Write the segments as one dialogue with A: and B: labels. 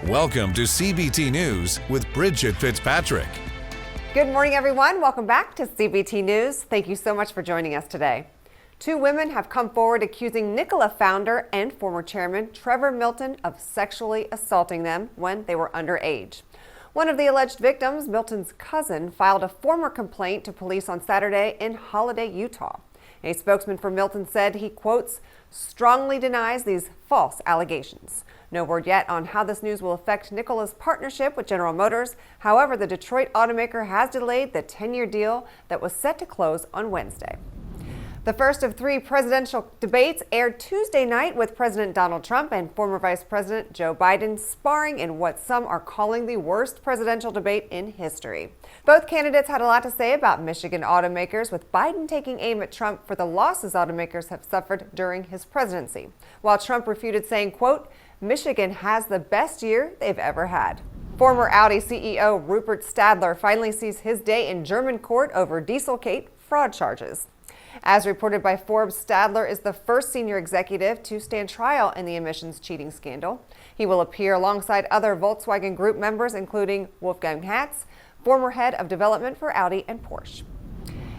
A: Welcome to CBT News with BRIDGET FITZPATRICK.
B: Good morning, everyone. Welcome back to CBT News. Thank you so much for joining us today. Two women have come forward accusing Nikola founder and former chairman Trevor Milton of sexually assaulting them when they were underage. One of the alleged victims, Milton's cousin, filed a formal complaint to police on Saturday in Holladay, Utah. A spokesman for Milton said he, quotes, strongly denies these false allegations. No word yet on how this news will affect Nikola's partnership with General Motors. However, the Detroit-automaker has delayed the 10-year deal that was set to close on Wednesday. The first of three presidential debates aired Tuesday night with President Donald Trump and former Vice President Joe Biden sparring in what some are calling the worst presidential debate in history. Both candidates had a lot to say about Michigan automakers, with Biden taking aim at Trump for the losses automakers have suffered during his presidency, while Trump refuted, saying, quote, Michigan has the best year they've ever had. Former Audi CEO Rupert Stadler finally sees his day in German court over Dieselgate fraud charges. As reported by Forbes, Stadler is the first senior executive to stand trial in the emissions cheating scandal. He will appear alongside other Volkswagen Group members, including Wolfgang Hatz, former head of development for Audi and Porsche.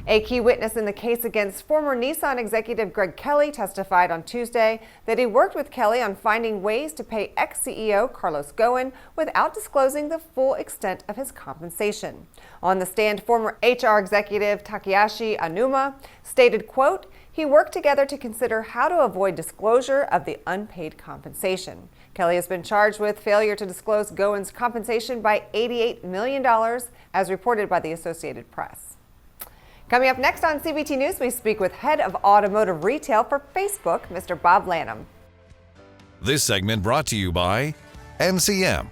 B: A key witness in the case against former Nissan executive Greg Kelly testified on Tuesday that he worked with Kelly on finding ways to pay ex-CEO Carlos Ghosn without disclosing the full extent of his compensation. On the stand, former HR executive Takashi Anuma stated, quote, he worked together to consider how to avoid disclosure of the unpaid compensation. Kelly has been charged with failure to disclose Ghosn's compensation by $88 million, as reported by the Associated Press. Coming up next on CBT News, we speak with head of automotive retail for Facebook, Mr. Bob LANHAM.
A: This segment brought to you by NCM.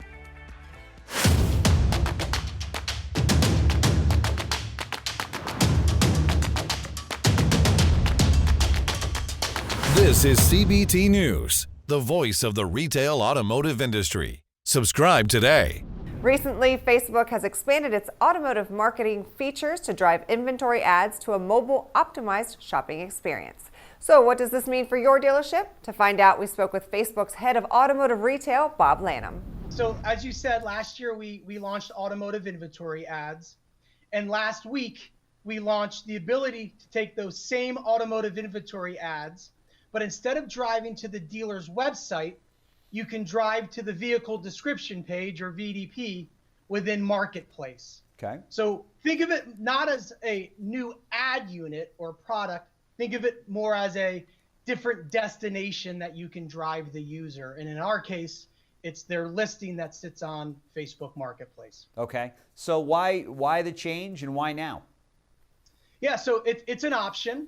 A: This is CBT News, the voice of the retail automotive industry. Subscribe today.
B: Recently, Facebook has expanded its automotive marketing features to drive inventory ads to a mobile-optimized shopping experience. So what does this mean for your dealership? To find out, we spoke with Facebook's head of automotive retail, Bob LANHAM.
C: So as you said, last year we launched automotive inventory ads. And last week, we launched the ability to take those same automotive inventory ads, but instead of driving to the dealer's website, you can drive to the vehicle description page, or VDP, within Marketplace.
D: Okay.
C: So think of it not as a new ad unit or product. Think of it more as a different destination that you can drive the user. And in our case, it's their listing that sits on Facebook Marketplace.
D: Okay. So why the change and why now?
C: Yeah, so it's an option.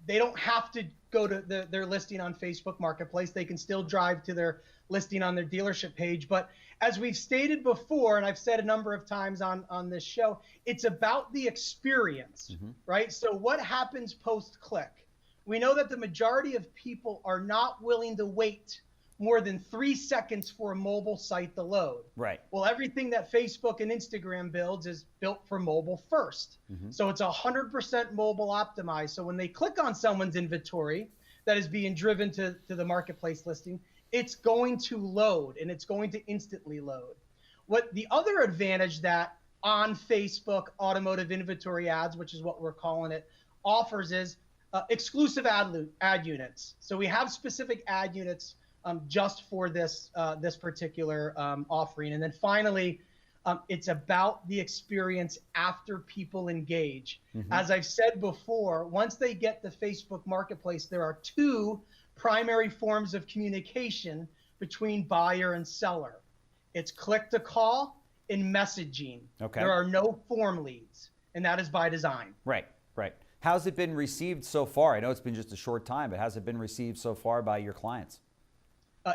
C: They don't have to go to their listing on Facebook Marketplace. They can still drive to their listing on their dealership page. But as we've stated before, and I've said a number of times on this show, it's about the experience, right? So what happens post-click? We know that the majority of people are not willing to wait more than 3 seconds for a mobile site to load.
D: Right.
C: Well, everything that Facebook and Instagram builds is built for mobile first. So it's 100% mobile optimized. So when they click on someone's inventory that is being driven to the marketplace listing, it's going to load, and it's going to instantly load. What the other advantage that on Facebook automotive inventory ads, which is what we're calling it, offers is exclusive ad units. So we have specific ad units just for this particular offering. And then finally, it's about the experience after people engage. As I've said before, once they get the Facebook Marketplace, there are two primary forms of communication between buyer and seller. It's click to call and messaging.
D: Okay.
C: There are no form leads, and that is by design.
D: Right. How's it been received so far? I know it's been just a short time, but how's it been received so far by your clients?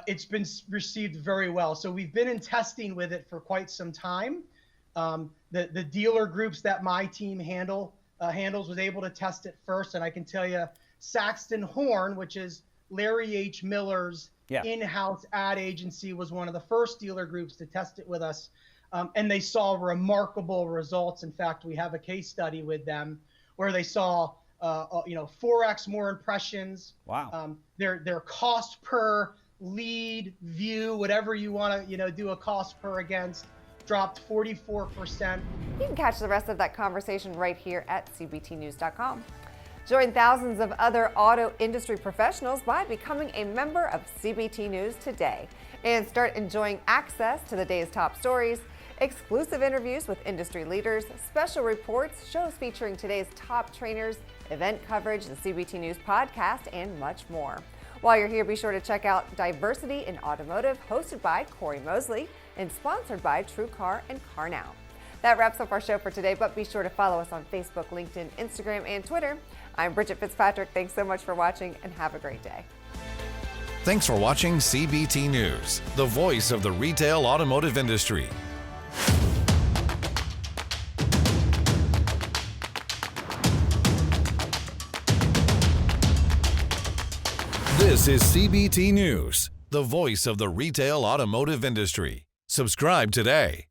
C: It's been received very well. So we've been in testing with it for quite some time. The dealer groups that my team handles was able to test it first. And I can tell you, Saxton Horn, which is Larry H. Miller's in-house ad agency, was one of the first dealer groups to test it with us. And they saw remarkable results. In fact, we have a case study with them where they saw 4x more impressions.
D: Wow.
C: Their cost per lead, view, whatever you want to, do a cost per against, dropped 44%.
B: You can catch the rest of that conversation right here at cbtnews.com. Join thousands of other auto industry professionals by becoming a member of CBT News today and start enjoying access to the day's top stories, exclusive interviews with industry leaders, special reports, shows featuring today's top trainers, event coverage, the CBT News podcast, and much more. While you're here, be sure to check out Diversity in Automotive, hosted by Corey Mosley and sponsored by TrueCar and CarNow. That wraps up our show for today, but be sure to follow us on Facebook, LinkedIn, Instagram, and Twitter. I'm Bridget Fitzpatrick. Thanks so much for watching, and have a great day.
A: Thanks for watching CBT News, the voice of the retail automotive industry. This is CBT News, the voice of the retail automotive industry. Subscribe today.